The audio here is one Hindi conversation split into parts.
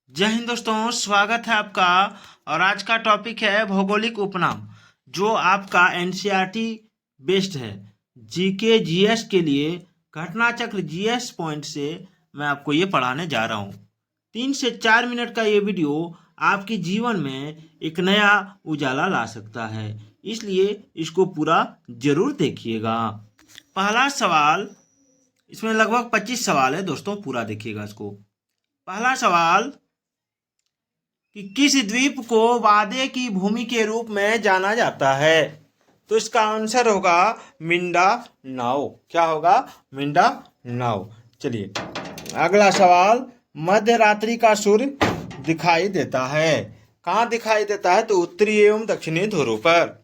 जय हिंद दोस्तों, स्वागत है आपका। और आज का टॉपिक है भौगोलिक उपनाम, जो आपका एनसीईआरटी बेस्ड है। जीके जीएस के लिए घटना चक्र जीएस पॉइंट से मैं आपको ये पढ़ाने जा रहा हूँ। 3 से 4 मिनट का ये वीडियो आपके जीवन में एक नया उजाला ला सकता है, इसलिए इसको पूरा जरूर देखिएगा। पहला सवाल, इसमें लगभग 25 सवाल है दोस्तों, पूरा देखिएगा इसको। पहला सवाल कि किस द्वीप को वादे की भूमि के रूप में जाना जाता है? तो इसका आंसर होगा मिंडा नाव। क्या होगा? मिंडा नाव। चलिए अगला सवाल, मध्य रात्रि का सूर्य दिखाई देता है। कहाँ दिखाई देता है? तो उत्तरी एवं दक्षिणी ध्रुव पर।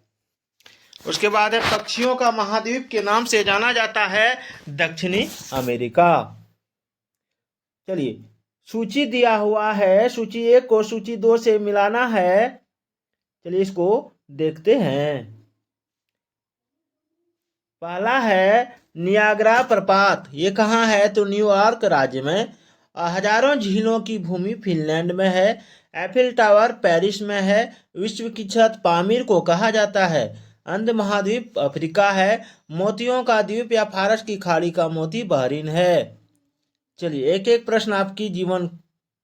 उसके बाद है, पक्षियों का महाद्वीप के नाम से जाना जाता है दक्षिणी अमेरिका। चलिए सूची दिया हुआ है, सूची 1 को सूची 2 से मिलाना है। चलिए इसको देखते हैं। पहला है नियाग्रा प्रपात, ये कहाँ है? तो न्यूयॉर्क राज्य में। हजारों झीलों की भूमि फिनलैंड में है। एफिल टावर पेरिस में है। विश्व की छत पामीर को कहा जाता है। अंध महाद्वीप अफ्रीका है। मोतियों का द्वीप या फारस की खाड़ी का मोती बहरीन है। चलिए एक एक प्रश्न आपकी जीवन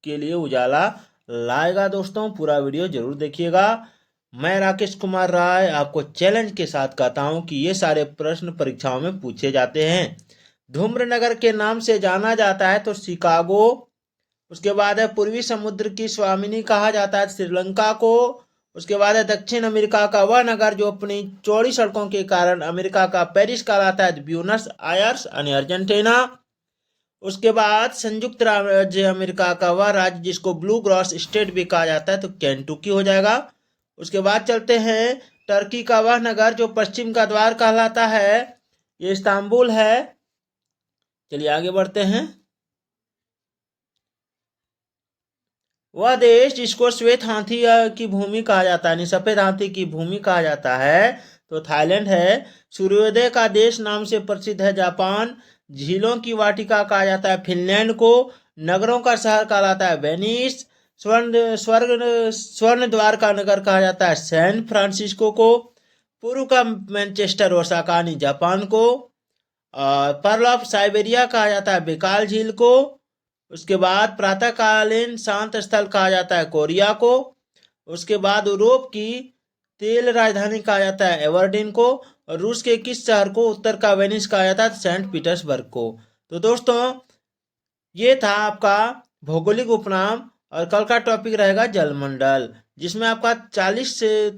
के लिए उजाला लाएगा दोस्तों, पूरा वीडियो जरूर देखिएगा। मैं राकेश कुमार राय आपको चैलेंज के साथ कहता हूं कि ये सारे प्रश्न परीक्षाओं में पूछे जाते हैं। धूम्र नगर के नाम से जाना जाता है तो शिकागो। उसके बाद है, पूर्वी समुद्र की स्वामिनी कहा जाता है श्रीलंका को। उसके बाद है, दक्षिण अमेरिका का वह नगर जो अपनी चौड़ी सड़कों के कारण अमेरिका का पेरिस कहलाता है, ब्यूनस आयर्स यानी अर्जेंटीना। उसके बाद संयुक्त राज्य अमेरिका का वह राज्य जिसको ब्लू ग्रास स्टेट भी कहा जाता है, तो केंटुकी हो जाएगा। उसके बाद चलते हैं, टर्की का वह नगर जो पश्चिम का द्वार कहलाता है, ये इस्तांबुल है। चलिए आगे बढ़ते हैं। वह देश जिसको श्वेत हाथी की भूमि कहा जाता है, सफेद हाथी की भूमि कहा जाता है, तो थाईलैंड है। सूर्योदय का देश नाम से प्रसिद्ध है जापान। झीलों की वाटिका कहा जाता है फिनलैंड को। नगरों का शहर कहलाता है वेनिस। स्वर्ण द्वार का नगर कहा जाता है सैन फ्रांसिस्को को। पूर्व का मैनचेस्टर ओसाकानी जापान को। पर्ल ऑफ साइबेरिया कहा जाता है बेकाल झील को। उसके बाद प्रातःकालीन शांत स्थल कहा जाता है कोरिया को। उसके बाद यूरोप की तेल राजधानी कहा जाता है एवर्डिन को। और रूस के किस शहर को उत्तर का वेनिस कहा जाता है? सेंट पीटर्सबर्ग को। तो दोस्तों ये था आपका भौगोलिक उपनाम। और कल का टॉपिक रहेगा जलमंडल, जिसमें आपका 40 से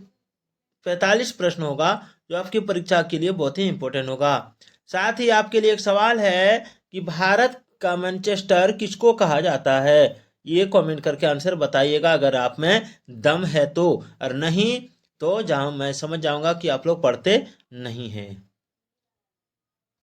45 प्रश्न होगा, जो आपकी परीक्षा के लिए बहुत ही इंपॉर्टेंट होगा। साथ ही आपके लिए एक सवाल है कि भारत का मैनचेस्टर किसको कहा जाता है? ये कमेंट करके आंसर बताइएगा, अगर आप में दम है तो। और नहीं तो जहां मैं समझ जाऊंगा कि आप लोग पढ़ते नहीं हैं।